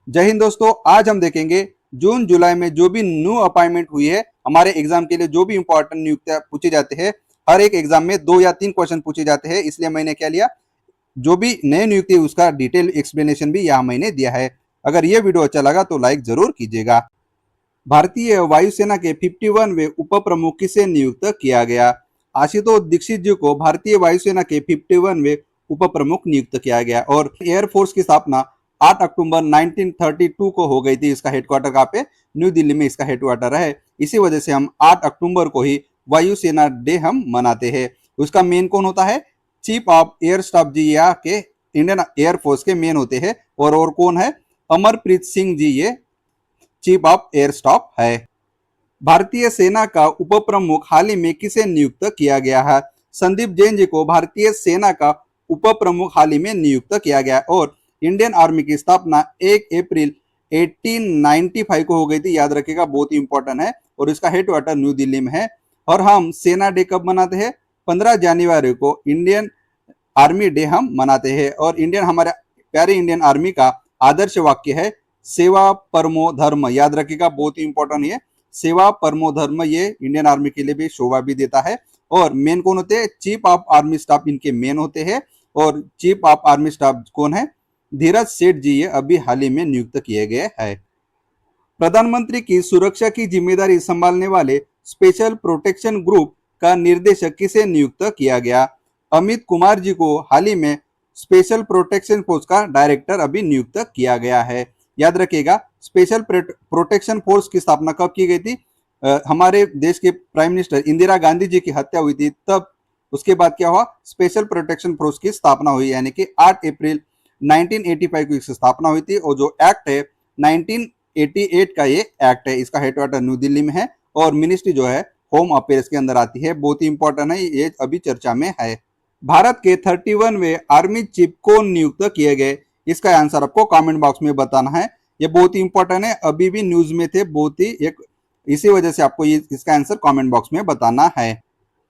जय हिंद दोस्तों, आज हम देखेंगे जून जुलाई में जो भी न्यू अपॉइंटमेंट हुई है हमारे एग्जाम के लिए, जो भी इंपॉर्टेंट नियुक्तियां पूछे जाते हैं। हर एक एग्जाम में 2 या 3 क्वेश्चन पूछे जाते हैं, इसलिए मैंने क्या लिया, जो भी नए नियुक्ति है उसका डिटेल एक्सप्लेनेशन भी यहाँ मैंने दिया है। अगर ये वीडियो अच्छा लगा तो लाइक जरूर कीजिएगा। भारतीय वायुसेना के 51वें उप प्रमुख किसे नियुक्त किया गया? आशुतोष दीक्षित जी को भारतीय वायुसेना के 51वें उप प्रमुख नियुक्त किया गया। और एयरफोर्स की स्थापना 8 अक्टूबर 1932 को हो गई थी। इसका हेडक्वार्टर कहाँ पे? न्यू दिल्ली में इसका हेडक्वार्टर है। इसी वजह से हम 8 अक्टूबर को ही वायुसेना डे हम मनाते हैं। उसका मेन कौन होता है? चीफ ऑफ एयर स्टाफ जी या के इंडियन एयरफोर्स के मेन होते हैं। और कौन है? अमरप्रीत सिंह जी, ये चीफ ऑफ एयर स्टाफ है। भारतीय सेना का उप प्रमुख हाल ही में किसे नियुक्त किया गया है? संदीप जैन जी को भारतीय सेना का उप प्रमुख हाल ही में नियुक्त किया गया। और इंडियन आर्मी की स्थापना 1 अप्रैल 1895 को हो गई थी। याद रखिएगा, बहुत ही इंपॉर्टेंट है। और इसका हेडक्वार्टर न्यू दिल्ली में है। और हम सेना डे कब मनाते हैं? 15 जनवरी को इंडियन आर्मी डे हम मनाते हैं। और हमारे प्यारे इंडियन आर्मी का आदर्श वाक्य है सेवा परमो धर्म। याद रखिएगा, बहुत ही इंपॉर्टेंट है। सेवा परमो धर्म, ये इंडियन आर्मी के लिए भी शोभा भी देता है। और मेन कौन होते हैं? चीफ ऑफ आर्मी स्टाफ इनके मेन होते हैं। और चीफ ऑफ आर्मी स्टाफ कौन है? धीरज सेठ जी, ये अभी हाल ही में नियुक्त किए गए हैं। प्रधानमंत्री की सुरक्षा की जिम्मेदारी संभालने वाले स्पेशल प्रोटेक्शन ग्रुप का निर्देशक किसे नियुक्त किया गया? अमित कुमार जी को हाल ही में स्पेशल प्रोटेक्शन फोर्स का डायरेक्टर अभी नियुक्त किया गया है। याद रखिएगा, स्पेशल प्रोटेक्शन फोर्स की स्थापना कब की गई थी? हमारे देश के प्राइम मिनिस्टर इंदिरा गांधी जी की हत्या हुई थी, तब उसके बाद क्या हुआ? स्पेशल प्रोटेक्शन फोर्स की स्थापना हुई, यानी कि 8 अप्रैल 1985 को इसकी स्थापना हुई थी। और जो एक्ट है 1988 का ये एक्ट है। इसका हेडक्वार्टर न्यू दिल्ली में है। और मिनिस्ट्री जो है होम अफेयर्स के अंदर आती है। बहुत ही इंपॉर्टेंट है, ये अभी चर्चा में है। भारत के 31वें आर्मी चीफ को नियुक्त किए गए? इसका आंसर आपको कमेंट बॉक्स में बताना है। ये बहुत ही इंपॉर्टेंट है, अभी भी न्यूज में थे, बहुत ही एक, इसी वजह से आपको ये इसका आंसर कमेंट बॉक्स में बताना है।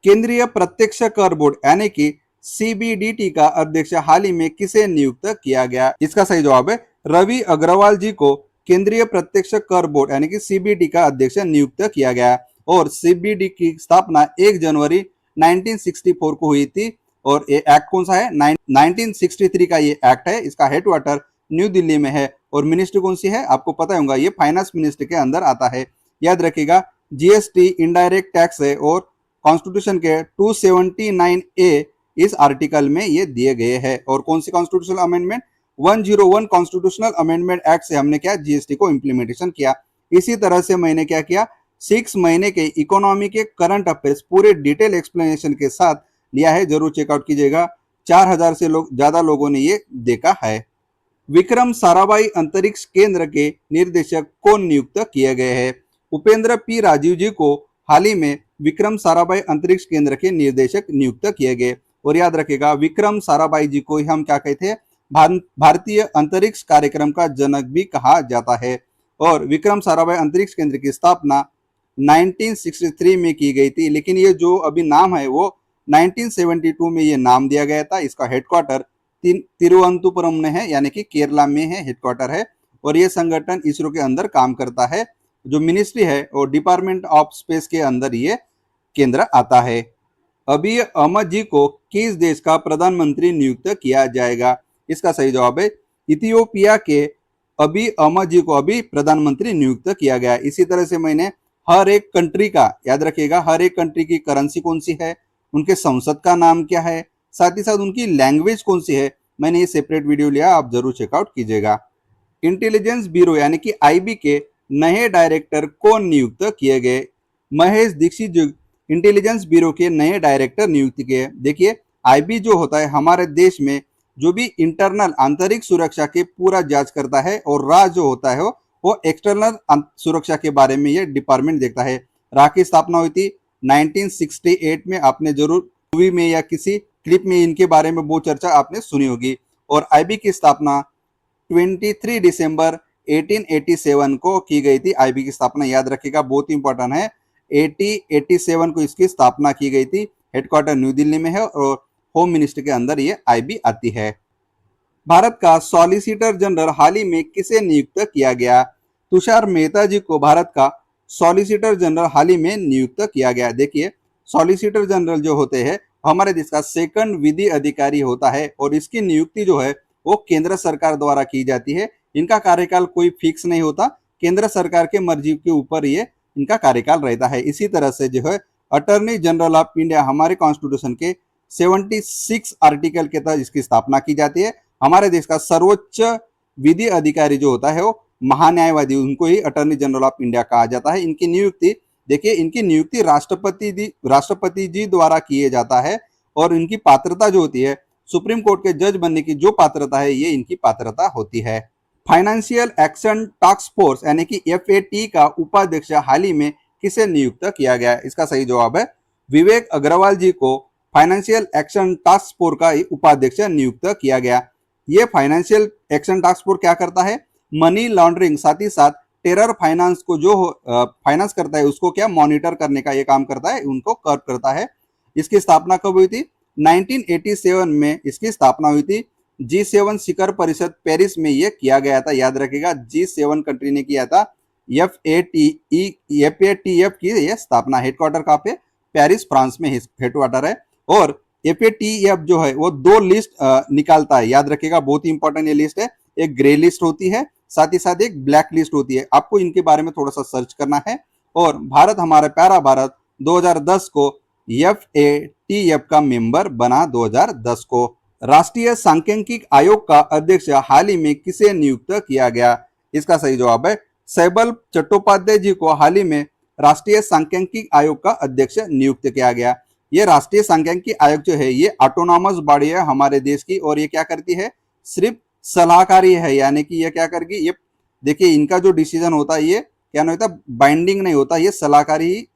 केंद्रीय प्रत्यक्ष कर बोर्ड यानी कि सीबीडीटी का अध्यक्ष हाल ही में किसे नियुक्त किया गया? इसका सही जवाब है रवि अग्रवाल जी को केंद्रीय प्रत्यक्ष कर बोर्ड यानी कि सीबीडी का अध्यक्ष नियुक्त किया गया। और सीबीडी की स्थापना 1 जनवरी 1964 को हुई थी। और ये एक्ट कौन सा है? 1963 का ये एक्ट है। इसका हेडक्वार्टर न्यू दिल्ली में है। और मिनिस्ट्री कौन सी है? आपको पता होगा, ये फाइनेंस मिनिस्ट्री के अंदर आता है। याद रखिएगा, जीएसटी इनडायरेक्ट टैक्स है। और कॉन्स्टिट्यूशन के 279A इस आर्टिकल में ये दिए गए हैं। और कौन सी constitutional amendment? 101 constitutional amendment act से हमने क्या, जीएसटी को इंप्लीमेंटेशन किया। इसी तरह से मैंने क्या किया, 6 महीने के इकोनॉमी के करंट अफेयर्स पूरे डिटेल एक्सप्लेनेशन के साथ लिया है, जरूर चेकआउट कीजिएगा। 4000 से ज्यादा लोगों ने ये देखा है। विक्रम साराभाई अंतरिक्ष केंद्र के निर्देशक कौन नियुक्त किए गए हैं? उपेंद्र पी राजीव जी को हाल ही में विक्रम साराभाई अंतरिक्ष केंद्र के निर्देशक नियुक्त किए गए। और याद रखेगा, विक्रम साराभाई जी को हम क्या कहते हैं? भारतीय अंतरिक्ष कार्यक्रम का जनक भी कहा जाता है। और विक्रम साराभाई अंतरिक्ष केंद्र की स्थापना 1963 में की गई थी, लेकिन ये जो अभी नाम है वो 1972 में ये नाम दिया गया था। इसका हेडक्वार्टर तिरुवनंतपुरम में है, यानी कि केरला में है, हेडक्वार्टर है। और ये संगठन इसरो के अंदर काम करता है। जो मिनिस्ट्री है और डिपार्टमेंट ऑफ स्पेस के अंदर ये केंद्र आता है। अभी अहमद जी को किस देश का प्रधानमंत्री नियुक्त किया जाएगा? इसका सही जवाब है इथियोपिया के अभी अहमद जी को अभी प्रधानमंत्री नियुक्त किया गया। इसी तरह से मैंने हर एक कंट्री का, याद रखिएगा, हर एक कंट्री की करेंसी कौन सी है, उनके संसद का नाम क्या है, साथ ही साथ उनकी लैंग्वेज कौन सी है, मैंने ये सेपरेट वीडियो लिया, आप जरूर चेकआउट कीजिएगा। इंटेलिजेंस ब्यूरो यानी कि आईबी के नए डायरेक्टर कौन नियुक्त किए गए? महेश दीक्षित जो इंटेलिजेंस ब्यूरो के नए डायरेक्टर नियुक्त किए। देखिए, आईबी जो होता है हमारे देश में जो भी इंटरनल आंतरिक सुरक्षा के पूरा जांच करता है। और रा जो होता है वो एक्सटर्नल सुरक्षा के बारे में ये डिपार्टमेंट देखता है। रा की स्थापना हुई थी 1968 में। आपने जरूर मूवी में या किसी क्लिप में इनके बारे में वो चर्चा आपने सुनी होगी। और आईबी की स्थापना 23 दिसंबर 1887 को की गई थी। आईबी की स्थापना याद रखिएगा, बहुत इंपॉर्टेंट है। 1887 को इसकी स्थापना की गई थी। हेडक्वार्टर न्यू दिल्ली में है और होम मिनिस्ट्री के अंदर ये आईबी आती है। भारत का सॉलिसिटर जनरल हाल ही में किसे नियुक्त किया गया? तुषार मेहता जी को भारत का सॉलिसिटर जनरल हाल ही में नियुक्त किया गया। देखिए, सॉलिसिटर जनरल जो होते हैं हमारे देश का सेकंड विधि अधिकारी होता है और इसकी नियुक्ति जो है वो केंद्र सरकार द्वारा की जाती है। इनका कार्यकाल कोई फिक्स नहीं होता, केंद्र सरकार के मर्जी के ऊपर ये इनका कार्यकाल रहता है। इसी तरह से जो है अटॉर्नी जनरल ऑफ इंडिया हमारे कॉन्स्टिट्यूशन के 76 आर्टिकल के तहत इसकी स्थापना की जाती है। हमारे देश का सर्वोच्च विधि अधिकारी जो होता है वो महान्यायवादी, उनको ही अटॉर्नी जनरल ऑफ इंडिया कहा जाता है। इनकी नियुक्ति देखिए, इनकी नियुक्ति राष्ट्रपति जी द्वारा किए जाता है और इनकी पात्रता जो होती है सुप्रीम कोर्ट के जज बनने की जो पात्रता है ये इनकी पात्रता होती है। फाइनेंशियल एक्शन टास्क फोर्स यानी कि FAT का उपाध्यक्ष हाल ही में किसे नियुक्त किया गया? इसका सही जवाब है विवेक अग्रवाल जी को फाइनेंशियल एक्शन टास्क फोर्स का उपाध्यक्ष नियुक्त किया गया। ये फाइनेंशियल एक्शन टास्क फोर्स क्या करता है? मनी लॉन्ड्रिंग साथ ही साथ टेरर फाइनेंस को जो फाइनेंस करता है उसको क्या मॉनिटर करने का ये काम करता है, उनको कर्व करता है। इसकी स्थापना कब हुई थी? 1987 में इसकी स्थापना हुई थी। G7 शिखर परिषद पेरिस में ये किया गया था, याद रखिएगा G7 कंट्री ने किया था। FATF की ये स्थापना हेडक्वार्टर कहाँ पे? पेरिस फ्रांस में हेडक्वार्टर है। और FATF जो है वो दो लिस्ट निकालता है, याद रखिएगा, बहुत ही इंपॉर्टेंट ये लिस्ट है। एक ग्रे लिस्ट होती है, साथ ही साथ एक ब्लैक लिस्ट होती है। आपको इनके बारे में थोड़ा सा सर्च करना है। और भारत, हमारा प्यारा भारत 2010 को FATF का मेंबर बना 2010 को। राष्ट्रीय सांख्यिकी आयोग का अध्यक्ष हाल ही में किसे नियुक्त किया गया? इसका सही जवाब है सैबल चट्टोपाध्याय जी को हाल ही में राष्ट्रीय सांख्यिकी आयोग का अध्यक्ष नियुक्त किया गया। ये राष्ट्रीय सांख्यिकी आयोग जो है ये ऑटोनॉमस बॉडी है हमारे देश की और ये क्या करती है? सिर्फ सलाहकारी है, यानी कि ये क्या करेगी? ये देखिए, इनका जो डिसीजन होता है ये क्या नहीं होता, बाइंडिंग नहीं होता, ये सलाहकारी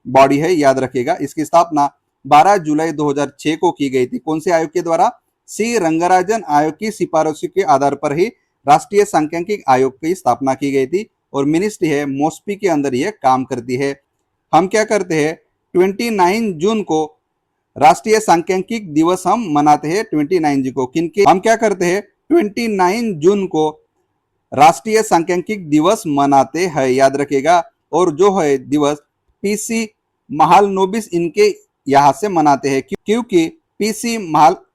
बॉडी है, याद रखिएगा। इसकी स्थापना 12 जुलाई 2006 को की गई थी। कौन से आयोग के द्वारा? सी रंगराजन आयोग की सिफारिशों के आधार पर ही राष्ट्रीय सांख्यिकी आयोग की स्थापना की गई थी और मिनिस्ट्री है मोस्पी के अंदर यह काम करती है। हम क्या करते हैं? 29 जून को राष्ट्रीय सांख्यिकी दिवस हम मनाते हैं। 29 जून को किनके हम क्या करते हैं? 29 जून को राष्ट्रीय सांख्यिकी दिवस मनाते हैं, याद रखिएगा। और जो है दिवस PC महालनोबिस इनके यहाँ से मनाते हैं, क्योंकि PC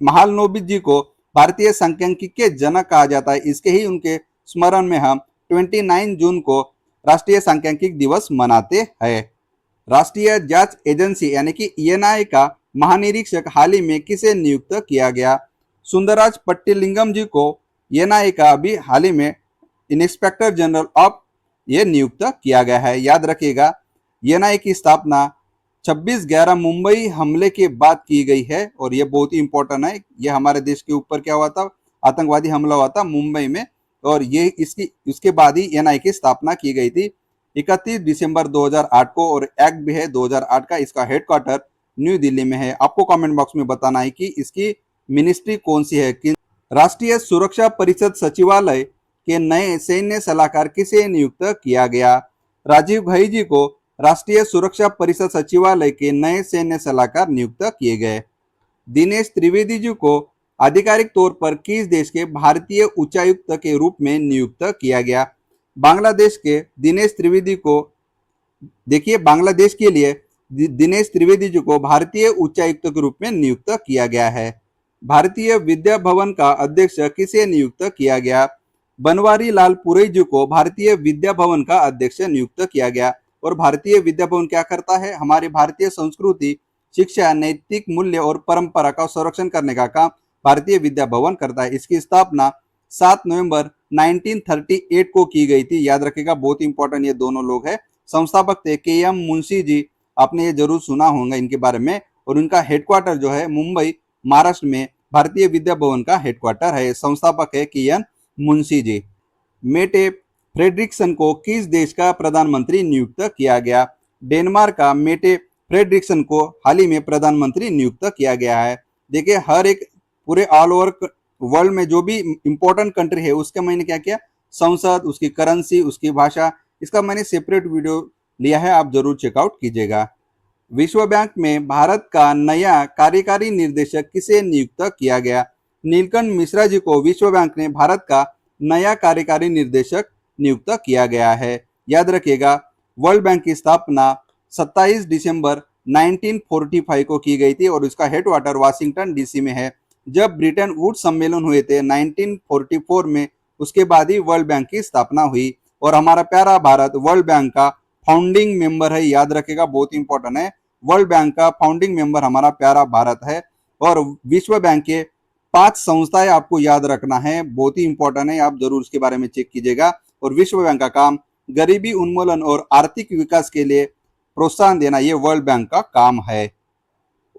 महालनोबिस जी को भारतीय सांख्यिकी के जनक कहा जाता है। इसके ही उनके स्मरण में हम 29 जून को राष्ट्रीय सांख्यिकी दिवस मनाते हैं। राष्ट्रीय जांच एजेंसी यानी कि ENI का महानिरीक्षक हाल ही में किसे नियुक्त किया गया? सुंदरराज पट्टीलिंगम जी को ENI का अभी हाल ही में इंस्पेक्टर जनरल ऑफ ये नियुक्त किया गया है, याद रखिएगा। ENI की स्थापना 26/11 मुंबई हमले के बाद की गई है और ये बहुत ही इंपॉर्टेंट है। ये हमारे देश के ऊपर क्या हुआ था? आतंकवादी हमला हुआ था मुंबई में और ये इसके बाद ही ENI की स्थापना की गई थी 31 दिसंबर 2008 को और एक्ट भी है 2008 का। इसका हेडक्वार्टर न्यू दिल्ली में है। आपको कमेंट बॉक्स में बताना है कि इसकी मिनिस्ट्री कौन सी है। राष्ट्रीय सुरक्षा परिषद सचिवालय के नए सैन्य सलाहकार किसे नियुक्त किया गया? राजीव घई जी को राष्ट्रीय सुरक्षा परिषद सचिवालय के नए सैन्य सलाहकार नियुक्त किए गए। दिनेश त्रिवेदी जी को आधिकारिक तौर पर किस देश के भारतीय उच्चायुक्त के रूप में नियुक्त किया गया? बांग्लादेश के दिनेश त्रिवेदी को, देखिए, बांग्लादेश के लिए दिनेश त्रिवेदी जी को भारतीय उच्चायुक्त के रूप में नियुक्त किया गया है। भारतीय विद्या भवन का अध्यक्ष किसे नियुक्त किया गया? बनवारी लाल पुरोहित जी को भारतीय विद्या भवन का अध्यक्ष नियुक्त किया गया। और भारतीय विद्या भवन क्या करता है? हमारी भारतीय संस्कृति, शिक्षा, नैतिक मूल्य और परंपरा का संरक्षण करने का काम भारतीय विद्या भवन करता है। इसकी स्थापना 7 नवंबर 1938 को की गई थी, याद रखिएगा, बहुत इंपॉर्टेंट ये दोनों लोग हैं। संस्थापक थे KM मुंशी जी, आपने ये जरूर सुना होगा इनके बारे में। और उनका हेडक्वार्टर जो है मुंबई महाराष्ट्र में भारतीय विद्या भवन का हेडक्वार्टर है। संस्थापक है KM मुंशी जी। मेटे फ्रेडरिक्सन को किस देश का प्रधानमंत्री नियुक्त किया गया? डेनमार्क का मेटे फ्रेडरिक्सन को हाल ही में प्रधानमंत्री नियुक्त किया गया है। देखिए, हर एक पूरे ऑल ओवर वर्ल्ड में जो भी इंपॉर्टेंट कंट्री है उसके मैंने क्या किया? संसद, उसकी करेंसी, उसकी भाषा, इसका मैंने सेपरेट वीडियो लिया है, आप जरूर चेकआउट कीजिएगा। विश्व बैंक में भारत का नया कार्यकारी निर्देशक किसे नियुक्त किया गया? नीलकंठ मिश्रा जी को विश्व बैंक ने भारत का नया कार्यकारी निर्देशक नियुक्त किया गया है। याद रखिएगा, वर्ल्ड बैंक की स्थापना 27 दिसंबर 1945 को की गई थी और उसका हेडक्वार्टर वाशिंगटन डीसी में है। जब ब्रिटेन वुड्स सम्मेलन हुए थे 1944 में, उसके बाद ही वर्ल्ड बैंक की स्थापना हुई। और हमारा प्यारा भारत वर्ल्ड बैंक का फाउंडिंग मेंबर है, याद रखेगा, बहुत इंपॉर्टेंट है। वर्ल्ड बैंक का फाउंडिंग मेंबर हमारा प्यारा भारत है। और विश्व बैंक के 5 संस्थाएं आपको याद रखना है, बहुत ही इंपॉर्टेंट है, आप जरूर उसके बारे में चेक कीजिएगा। और विश्व बैंक का काम गरीबी उन्मूलन और आर्थिक विकास के लिए प्रोत्साहन देना, ये वर्ल्ड बैंक का काम है।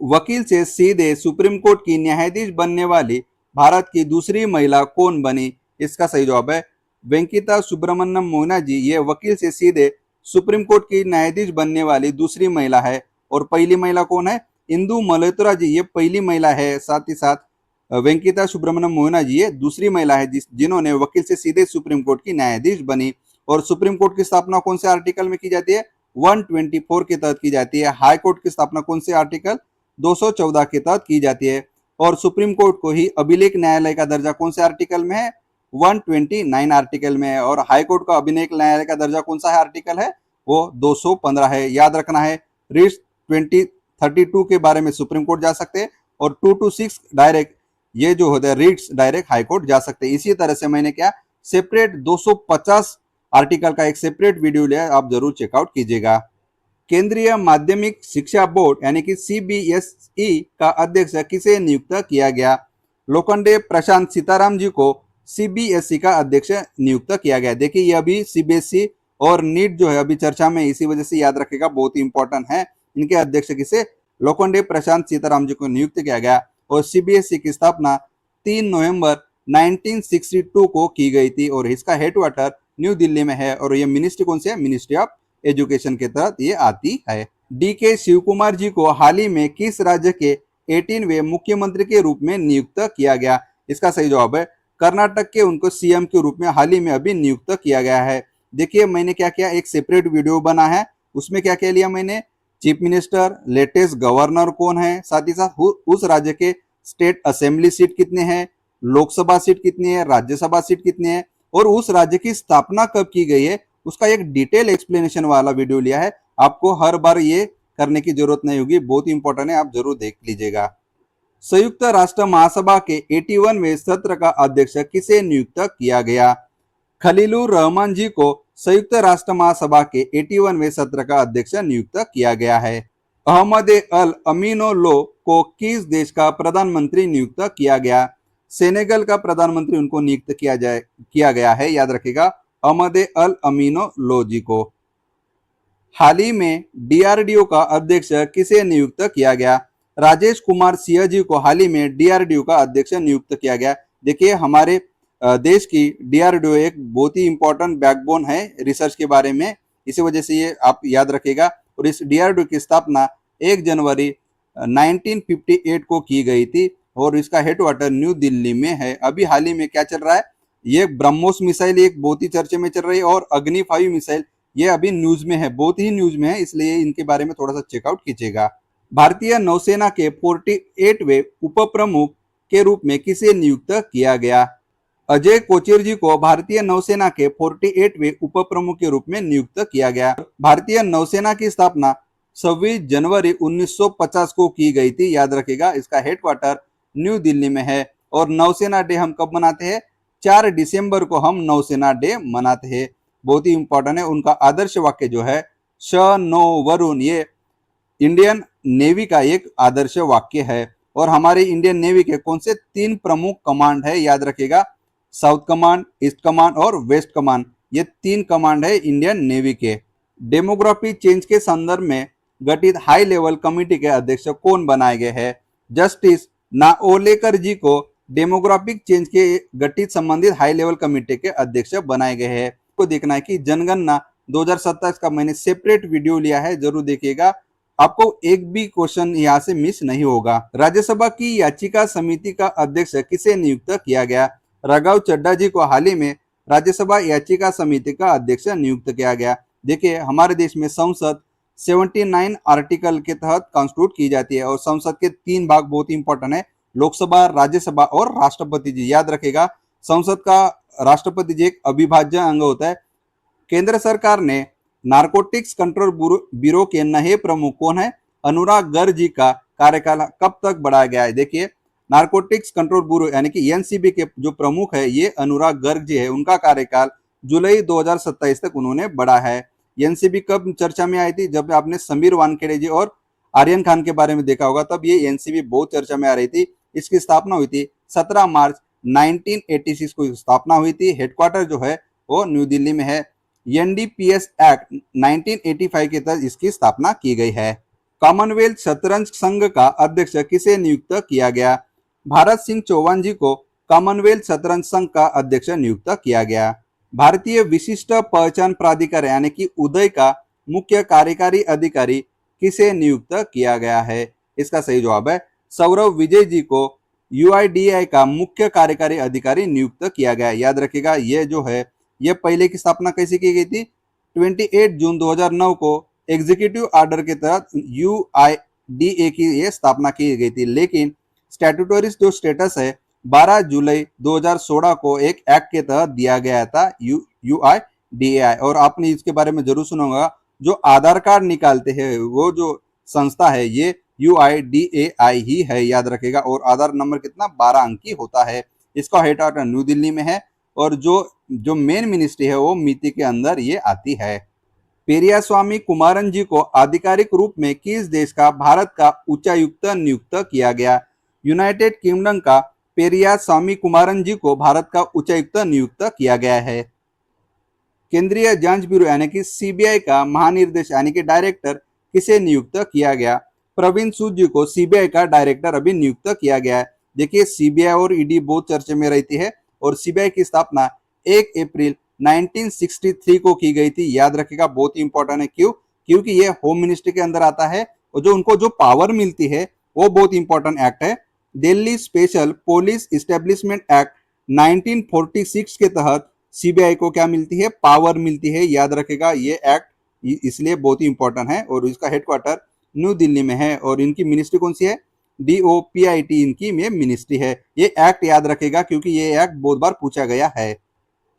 वकील से सीधे सुप्रीम कोर्ट की न्यायाधीश बनने वाली भारत की दूसरी महिला कौन बनी? इसका सही जवाब है वेंकिता सुब्रमण्यम मोहना जी। ये वकील से सीधे सुप्रीम कोर्ट की न्यायाधीश बनने वाली दूसरी महिला है। और पहली महिला कौन है? इंदु मल्होत्रा जी, ये पहली महिला है। साथ ही साथ वेंकिता सुब्रमण्यम मोहना जी ये दूसरी महिला है जिन्होंने वकील से सीधे सुप्रीम कोर्ट की न्यायाधीश बनी। और सुप्रीम कोर्ट की स्थापना कौन से आर्टिकल में की जाती है? 124 के तहत की जाती है। हाई कोर्ट की स्थापना कौन से आर्टिकल? 214 के तहत की जाती है। और सुप्रीम कोर्ट को ही अभिलेख न्यायालय का दर्जा कौन से आर्टिकल में है? 129 आर्टिकल में है। और हाई कोर्ट का अभिलेख न्यायालय का दर्जा कौन सा है आर्टिकल है? वो 215 है। याद रखना है, रिट्स 2032 के बारे में सुप्रीम कोर्ट जा सकते हैं और 226 डायरेक्ट, ये जो होता है रिट्स, डायरेक्ट हाई कोर्ट जा सकते हैं। इसी तरह से मैंने क्या सेपरेट 250 आर्टिकल का एक सेपरेट वीडियो लिया, आप जरूर चेकआउट कीजिएगा। केंद्रीय माध्यमिक शिक्षा बोर्ड यानी कि सीबीएसई का अध्यक्ष किसे नियुक्त किया गया? लोखंडे प्रशांत सीताराम जी को सीबीएसई का अध्यक्ष नियुक्त किया गया। देखिए, ये अभी सीबीएसई और नीट जो है अभी चर्चा में, इसी वजह से याद रखेगा, बहुत ही इंपॉर्टेंट है। इनके अध्यक्ष किसे? लोखंडे प्रशांत सीताराम जी को नियुक्त किया गया। और सीबीएसई की स्थापना 3 नवंबर 1962 को की गई थी और इसका हेडक्वार्टर न्यू दिल्ली में है। और ये मिनिस्ट्री कौन सी है? मिनिस्ट्री ऑफ एजुकेशन के तहत ये आती है। डी के शिव कुमार जी को हाल ही में किस राज्य के 18वें मुख्यमंत्री के रूप में नियुक्त किया गया? इसका सही जवाब है कर्नाटक के, उनको सीएम के रूप में हाल ही में अभी नियुक्त किया गया है। देखिए, मैंने क्या किया, एक सेपरेट वीडियो बना है, उसमें क्या क्या लिया मैंने, चीफ मिनिस्टर, लेटेस्ट गवर्नर कौन है, साथ ही साथ उस राज्य के स्टेट असेंबली सीट कितने हैं, लोकसभा सीट कितनी है, राज्यसभा सीट कितनी है, और उस राज्य की स्थापना कब की गई है, उसका एक डिटेल एक्सप्लेनेशन वाला वीडियो लिया है। आपको हर बार ये करने की जरूरत नहीं होगी, बहुत इंपॉर्टेंट है, आप जरूर देख लीजिएगा। संयुक्त राष्ट्र महासभा के 81वें सत्र का अध्यक्ष किसे नियुक्त किया गया? खलीलुर रहमान जी को संयुक्त राष्ट्र महासभा के 81वें सत्र का अध्यक्ष नियुक्त किया गया है। अहमद अल अमीनो लो को किस देश का प्रधानमंत्री नियुक्त किया गया? सेनेगल का प्रधानमंत्री उनको नियुक्त किया गया है। याद रखिएगा, अहमद अल अमीनो लो जी को। हाल ही में डीआरडीओ का अध्यक्ष किसे नियुक्त किया गया? राजेश कुमार सिंह जी को हाल ही में डीआरडीओ का अध्यक्ष नियुक्त किया गया। देखिए, हमारे देश की डीआरडीओ एक बहुत ही इंपॉर्टेंट बैकबोन है रिसर्च के बारे में, इसी वजह से ये आप याद रखिएगा। और इस डीआरडीओ की स्थापना 1 जनवरी 1958 को की गई थी और इसका हेडक्वार्टर न्यू दिल्ली में है। अभी हाल ही में क्या चल रहा है, ये ब्रह्मोस मिसाइल एक बहुत ही चर्चे में चल रही है और अग्नि 5 मिसाइल ये अभी न्यूज में है, बहुत ही न्यूज में है, इसलिए इनके बारे में थोड़ा सा चेकआउट कीजिएगा। भारतीय नौसेना के 48वें उप प्रमुख के रूप में किसे नियुक्त किया गया? अजय कोचर जी को भारतीय नौसेना के 48वें उप प्रमुख के रूप में नियुक्त किया गया। भारतीय नौसेना की स्थापना 26 जनवरी 1950 को की गई थी। याद रखिएगा, इसका हेडक्वार्टर न्यू दिल्ली में है। और नौसेना डे हम कब मनाते हैं? 4 दिसंबर को हम नौसेना डे मनाते हैं। बहुत ही इंपॉर्टेंट है। उनका आदर्श वाक्य जो है श नो वरुण, ये इंडियन नेवी का एक आदर्श वाक्य है। और हमारे इंडियन नेवी के कौन से 3 प्रमुख कमांड है? याद रखिएगा, साउथ कमांड, ईस्ट कमांड और वेस्ट कमांड, ये 3 कमांड है इंडियन नेवी के। डेमोग्राफी चेंज के संदर्भ में गठित हाई लेवल कमेटी के अध्यक्ष कौन बनाए गए हैं? जस्टिस नाओलेकर जी को डेमोग्राफिक चेंज के गठित संबंधित हाई लेवल कमेटी के अध्यक्ष बनाए गए हैं। को देखना है कि जनगणना 2027 का मैंने सेपरेट वीडियो लिया है, जरूर देखिएगा, आपको एक भी क्वेश्चन यहाँ से मिस नहीं होगा। राज्यसभा की याचिका समिति का अध्यक्ष किसे नियुक्त किया गया? राघव चड्ढा जी को हाल ही में राज्यसभा याचिका समिति का अध्यक्ष नियुक्त किया गया। देखिए, हमारे देश में संसद 79 आर्टिकल के तहत कॉन्स्टिट्यूट की जाती है और संसद के 3 भाग बहुत इंपॉर्टेंट है। लोकसभा, राज्यसभा और राष्ट्रपति जी। याद रखेगा, संसद का राष्ट्रपति जी एक अविभाज्य अंग होता है। केंद्र सरकार ने नारकोटिक्स कंट्रोल ब्यूरो के नए प्रमुख कौन है? अनुराग गर्ग जी का कार्यकाल कब तक बढ़ाया गया है? देखिए, नारकोटिक्स कंट्रोल ब्यूरो यानी कि एनसीबी के जो प्रमुख है ये अनुराग गर्ग जी है। उनका कार्यकाल जुलाई 2027 तक उन्होंने बढ़ा है। एनसीबी कब चर्चा में आई थी? जब आपने समीर वानखेड़े जी और आर्यन खान के बारे में देखा होगा, तब ये एनसीबी बहुत चर्चा में आ रही थी। इसकी स्थापना हुई थी 17 मार्च 1986 को स्थापना हुई थी। हेडक्वार्टर जो है वो न्यू दिल्ली में है। एनडीपीएस एक्ट 1985 के तहत इसकी स्थापना की गई है। कॉमनवेल्थ शतरंज संघ का अध्यक्ष किसे नियुक्त किया गया? भारत सिंह चौहान जी को कॉमनवेल्थ शतरंज संघ का अध्यक्ष नियुक्त किया गया। भारतीय विशिष्ट पहचान प्राधिकार यानी कि उदय का मुख्य कार्यकारी अधिकारी किसे नियुक्त किया गया है? इसका सही जवाब है सौरव विजय जी को यूआईडीएआई का मुख्य कार्यकारी अधिकारी नियुक्त किया गया। याद रखिएगा, ये जो है ये पहले की स्थापना कैसे की गई थी? 28 जून 2009 को एग्जीक्यूटिव ऑर्डर के तहत यूआईडीए की ये स्थापना की गई थी, लेकिन स्टैट्यूटरी जो स्टेटस है 12 जुलाई 2016 को एक एक्ट के तहत दिया गया था यूआईडीएआई। और आपने इसके बारे में जरूर सुना होगा, जो आधार कार्ड निकालते हैं वो जो संस्था है ये यूआईडीएआई ही है। याद रखेगा, और आधार नंबर कितना 12 अंकी होता है। इसका हेडक्वार्टर न्यू दिल्ली में है और जो मेन मिनिस्ट्री है वो मिति के अंदर ये आती है। पेरियास्वामी कुमारन जी को आधिकारिक रूप में किस देश का भारत का उच्चायुक्त नियुक्त किया गया? यूनाइटेड किंगडम का पेरियास्वामी कुमारन जी को भारत का उच्चायुक्त नियुक्त किया गया है। केंद्रीय जांच ब्यूरो यानी कि सीबीआई का महानिर्देशक यानी कि डायरेक्टर किसे नियुक्त किया गया? प्रवीण सूद जी को सीबीआई का डायरेक्टर अभी नियुक्त किया गया है। देखिए, सीबीआई और ईडी बहुत चर्चे में रहती है और सीबीआई की स्थापना 1 अप्रैल 1963 को की गई थी। याद रखिएगा, बहुत ही इंपॉर्टेंट है। क्यों? क्योंकि ये होम मिनिस्ट्री के अंदर आता है और जो उनको जो पावर मिलती है वो बहुत इंपॉर्टेंट एक्ट है। Delhi special police establishment act 1946 के तहत सीबीआई को क्या मिलती है? पावर मिलती है। याद रखेगा, ये एक्ट इसलिए बहुत ही इंपॉर्टेंट है और इसका हेडक्वार्टर न्यू दिल्ली में है। और इनकी मिनिस्ट्री कौन सी है? डीओपीआईटी इनकी में मिनिस्ट्री है। ये एक्ट याद रखेगा क्योंकि ये एक्ट बहुत बार पूछा गया है।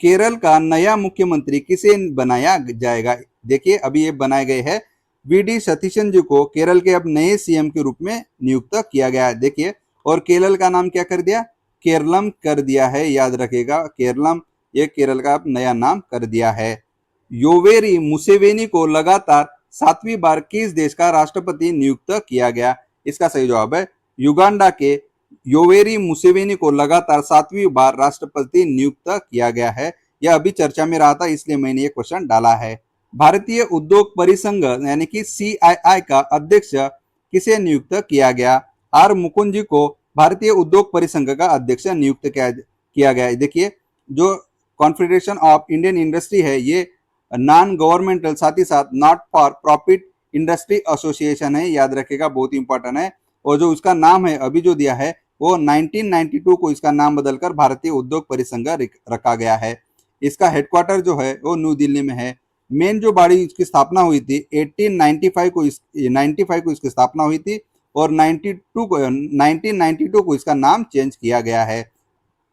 केरल का नया मुख्यमंत्री किसे बनाया जाएगा? देखिए, अभी ये बनाए गए हैं वीडी सतीशन जी को केरल के अब नए सीएम के रूप में नियुक्त किया गया है। देखिए, और केरल का नाम क्या कर दिया? केरलम कर दिया है। याद रखेगा, केरलम ये केरल का अब नया नाम कर दिया है। योवेरी मुसेवेनी को लगातार 7वीं बार किस देश का राष्ट्रपति नियुक्त किया गया? इसका सही जवाब है युगांडा के योवेरी मुसेवेनी को लगातार 7वीं बार राष्ट्रपति नियुक्त किया गया है। यह अभी चर्चा में रहा था, इसलिए मैंने ये क्वेश्चन डाला है। भारतीय उद्योग परिसंघ यानी कि सीआईआई का अध्यक्ष किसे नियुक्त किया गया? आर मुकुंद जी को भारतीय उद्योग परिसंघ का अध्यक्ष नियुक्त किया गया है। देखिए, जो कॉन्फेडरेशन ऑफ इंडियन इंडस्ट्री है ये नॉन गवर्नमेंटल, साथ ही साथ not for profit industry association है। याद रखेगा, बहुत इंपॉर्टेंट है। और जो उसका नाम है अभी जो दिया है वो 1992 को इसका नाम बदलकर भारतीय उद्योग परिसंघ रखा गया है। इसका हेडक्वार्टर जो है वो न्यू दिल्ली में है। मेन जो बॉडी इसकी स्थापना हुई थी 1895 को 95 को इसकी स्थापना हुई थी और 1992 को इसका नाम चेंज किया गया है।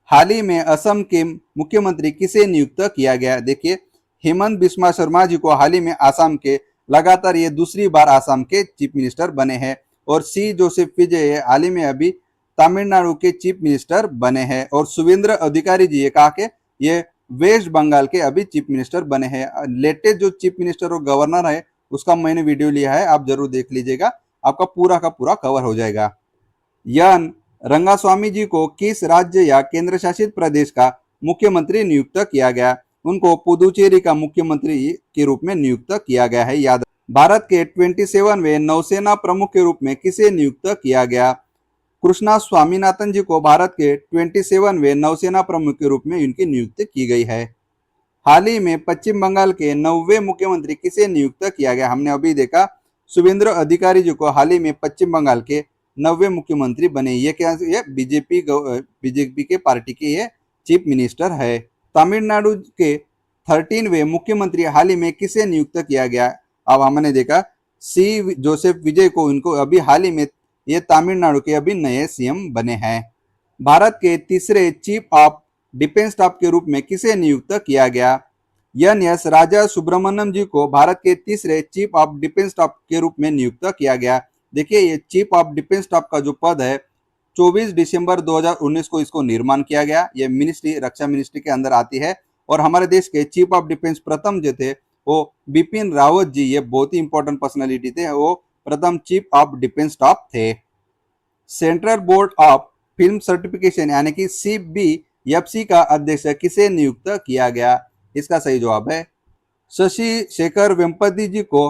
हाल ही में असम के मुख्यमंत्री किसे नियुक्त किया गया? देखिए, हेमंत बिस्वा शर्मा जी को हाल ही में आसाम के लगातार ये दूसरी बार आसाम के चीफ मिनिस्टर बने हैं। और सी जोसेफ विजय हाल ही में अभी तमिलनाडु के चीफ मिनिस्टर बने हैं। और शुभेंद्र अधिकारी जी ये कहा कि ये वेस्ट बंगाल के अभी चीफ मिनिस्टर बने हैं। लेटेस्ट जो चीफ मिनिस्टर और गवर्नर है उसका मैंने वीडियो लिया है, आप जरूर देख लीजिएगा, आपका पूरा का पूरा कवर हो जाएगा। यन रंगास्वामी जी को किस राज्य या केंद्र शासित प्रदेश का मुख्यमंत्री नियुक्त किया गया? उनको पुदुचेरी का मुख्यमंत्री के रूप में नियुक्त किया गया है। याद, भारत के 27वें नौसेना प्रमुख के रूप में किसे नियुक्त किया गया? कृष्णा स्वामीनाथन जी को भारत के 27वें नौसेना प्रमुख के रूप में इनकी नियुक्ति की गई है। हाल ही में पश्चिम बंगाल के 9वें मुख्यमंत्री किसे नियुक्त किया गया? हमने अभी देखा शुभेंद्र अधिकारी जी को हाल ही में पश्चिम बंगाल के 9वें मुख्यमंत्री बने। ये क्या? ये बीजेपी के पार्टी के ये चीफ मिनिस्टर है। तमिलनाडु के 13वें मुख्यमंत्री हाल ही में किसे नियुक्त किया गया? अब हमने देखा सी जोसेफ विजय को, इनको अभी हाल ही में ये तमिलनाडु के अभी नए सीएम बने हैं। भारत के तीसरे चीफ ऑफ डिफेंस स्टाफ के रूप में किसे नियुक्त किया गया? एन.एस. राजा सुब्रमण्यम जी को भारत के तीसरे चीफ ऑफ डिफेंस स्टाफ के रूप में नियुक्त किया गया। देखिए, ये चीफ ऑफ डिफेंस स्टाफ का जो पद है 24 दिसंबर 2019 को इसको निर्माण किया गया। ये मिनिस्ट्री रक्षा मिनिस्ट्री के अंदर आती है और हमारे देश के चीफ ऑफ डिफेंस प्रथम जो थे वो बिपिन रावत जी, ये बहुत ही इंपॉर्टेंट पर्सनालिटी थे, वो प्रथम चीफ ऑफ डिफेंस स्टाफ थे। Central board of film certification यानी कि CBFC का अध्यक्ष किसे नियुक्त किया गया? इसका सही जवाब है शशि शेखर वेम्पति जी को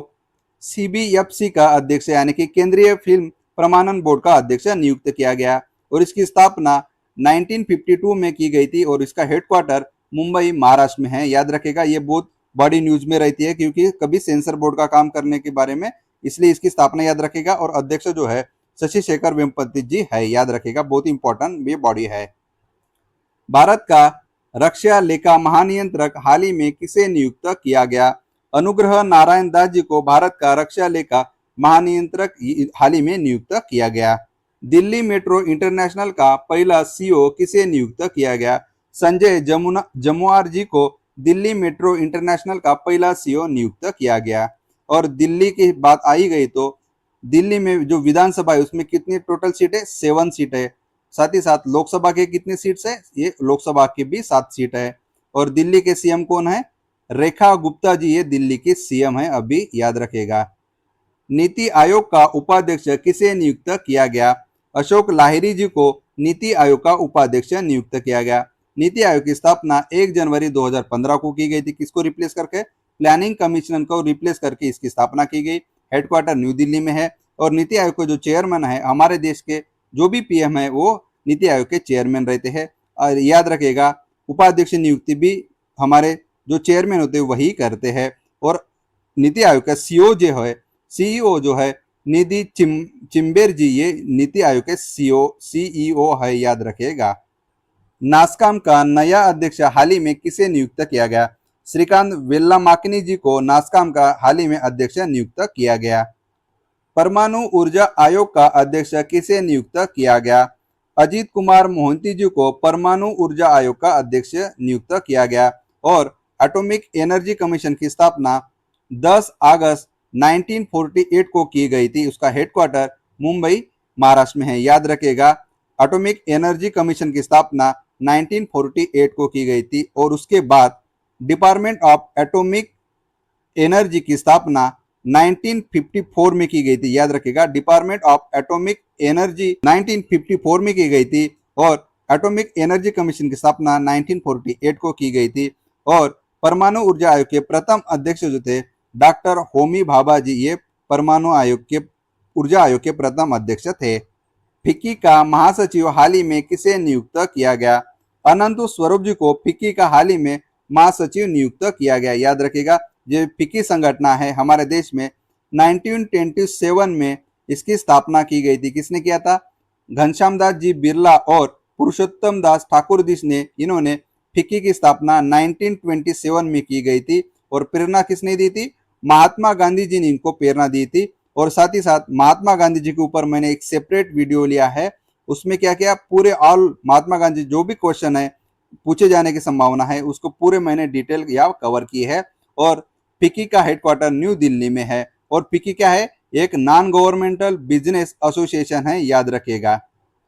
CBFC का अध्यक्ष यानी कि केंद्रीय फिल्म प्रमाणन बोर्ड का अध्यक्ष नियुक्त किया गया और इसकी स्थापना 1952 में की गई थी और इसका हेडक्वार्टर मुंबई महाराष्ट्र में है। याद रखेगा, ये बहुत बड़ी न्यूज में रहती है क्योंकि कभी सेंसर बोर्ड का काम करने के बारे में, इसलिए इसकी स्थापना याद रखेगा और अध्यक्ष जो है शशि शेखर वेम्पति जी है। याद रखेगा, बहुत इंपॉर्टेंट ये बॉडी है। भारत का रक्षा लेखा महानियंत्रक हाल ही में किसे नियुक्त किया गया? अनुग्रह नारायण दास जी को भारत का रक्षा लेखा महानियंत्रक हाल ही में नियुक्त किया गया। दिल्ली मेट्रो इंटरनेशनल का पहला CEO किसे नियुक्त किया गया? संजय जमुआर जी को दिल्ली मेट्रो इंटरनेशनल का पहला CEO नियुक्त किया गया। और दिल्ली की बात आई गई तो दिल्ली में जो विधानसभा है उसमें कितनी टोटल सीट है? 7 सीट है। साथ ही साथ लोकसभा के कितनी सीट्स है? ये लोकसभा की भी 7 सीट है। और दिल्ली के सीएम कौन है? रेखा गुप्ता जी, ये दिल्ली की सीएम है अभी, याद रखेगा। नीति आयोग का उपाध्यक्ष किसे नियुक्त किया गया? अशोक लाहिरी जी को नीति आयोग का उपाध्यक्ष नियुक्त किया गया। नीति आयोग की स्थापना 1 जनवरी 2015 को की गई थी। किसको रिप्लेस करके? प्लानिंग कमीशन को रिप्लेस करके इसकी स्थापना की गई। हेडक्वार्टर न्यू दिल्ली में है और नीति आयोग के जो चेयरमैन है, हमारे देश के जो भी PM है वो नीति आयोग के चेयरमैन रहते हैं। और याद रखेगा, उपाध्यक्ष नियुक्ति भी हमारे जो चेयरमैन होते हैं वही करते हैं। और नीति आयोग का CEO जो है निधि चिम्बेर जी, ये नीति आयोग के CEO है, याद रखेगा। नास्कॉम का नया अध्यक्ष हाल ही में किसे नियुक्त किया गया? श्रीकांत वेल्लामाकनी जी को नास्कॉम का हाल ही में अध्यक्ष नियुक्त किया गया। परमाणु ऊर्जा आयोग का अध्यक्ष किसे नियुक्त किया गया? अजीत कुमार मोहंती जी को परमाणु ऊर्जा आयोग का अध्यक्ष नियुक्त किया गया। और एटॉमिक एनर्जी कमीशन की स्थापना 10 अगस्त 1948 को की गई थी। उसका हेडक्वार्टर मुंबई महाराष्ट्र में है। याद रखेगा, एटॉमिक एनर्जी कमीशन की स्थापना 1948 को की गई थी और उसके बाद डिपार्टमेंट ऑफ एटॉमिक एनर्जी की स्थापना 1954 में की गई थी। याद रखेगा, डिपार्टमेंट ऑफ एटॉमिक एनर्जी 1954 में की गई थी और एटॉमिक एनर्जी कमीशन की स्थापना 1948 को की गई थी। और परमाणु ऊर्जा आयोग के प्रथम अध्यक्ष जो थे डॉक्टर होमी भाभा जी, ये परमाणु आयोग के ऊर्जा आयोग के प्रथम अध्यक्ष थे। फिक्की का महासचिव हाल ही में किसे नियुक्त किया गया? अनंत स्वरूप जी को फिक्की का हाल ही में महासचिव नियुक्त किया गया। याद रखेगा, जो फिक्की संगठन है हमारे देश में 1927 में इसकी स्थापना की गई थी। किसने किया था? घनश्याम दास जी बिरला और पुरुषोत्तम दास ठाकुर जी ने, इन्होंने फिक्की की स्थापना 1927 में की गई थी। और प्रेरणा किसने दी थी? महात्मा गांधी जी ने इनको प्रेरणा दी थी। और साथ ही साथ महात्मा गांधी जी के ऊपर मैंने एक सेपरेट वीडियो लिया है, उसमें क्या किया, पूरे ऑल महात्मा गांधी जो भी क्वेश्चन है पूछे जाने की संभावना है उसको पूरे मैंने डिटेल या कवर की है। और फिक्की का हेडक्वार्टर न्यू दिल्ली में है। और फिक्की क्या है? एक नॉन गवर्नमेंटल बिजनेस एसोसिएशन है, याद रखेगा।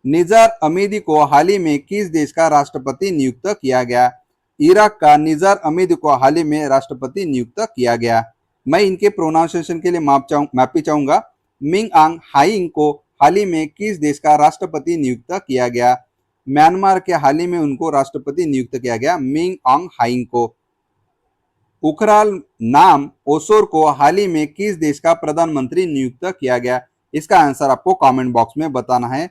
निजार अमीदी को हाल ही में किस देश का राष्ट्रपति नियुक्त किया गया? इराक का निजार अमीदी को हाल ही में राष्ट्रपति नियुक्त किया गया। मैं इनके प्रोनाउंसिएशन के लिए माफी चाहूंगा। मिंग आंग हाइंग को हाल ही में किस देश का राष्ट्रपति नियुक्त किया गया? म्यांमार के हाल ही में उनको राष्ट्रपति नियुक्त किया गया, मिंग आंग हाइंग को। उखराल नाम ओसोर को हाल ही में किस देश का प्रधानमंत्री नियुक्त किया गया? इसका आंसर आपको कमेंट बॉक्स में बताना है।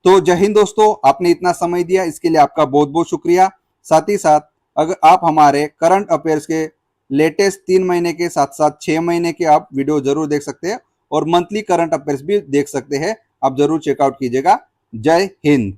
तो जय हिंद दोस्तों, आपने इतना समय दिया इसके लिए आपका बहुत बहुत शुक्रिया। साथ ही साथ अगर आप हमारे करंट अफेयर्स के लेटेस्ट 3 महीने के साथ साथ 6 महीने के आप वीडियो जरूर देख सकते हैं और मंथली करंट अफेयर्स भी देख सकते हैं। आप जरूर चेकआउट कीजिएगा। जय हिंद।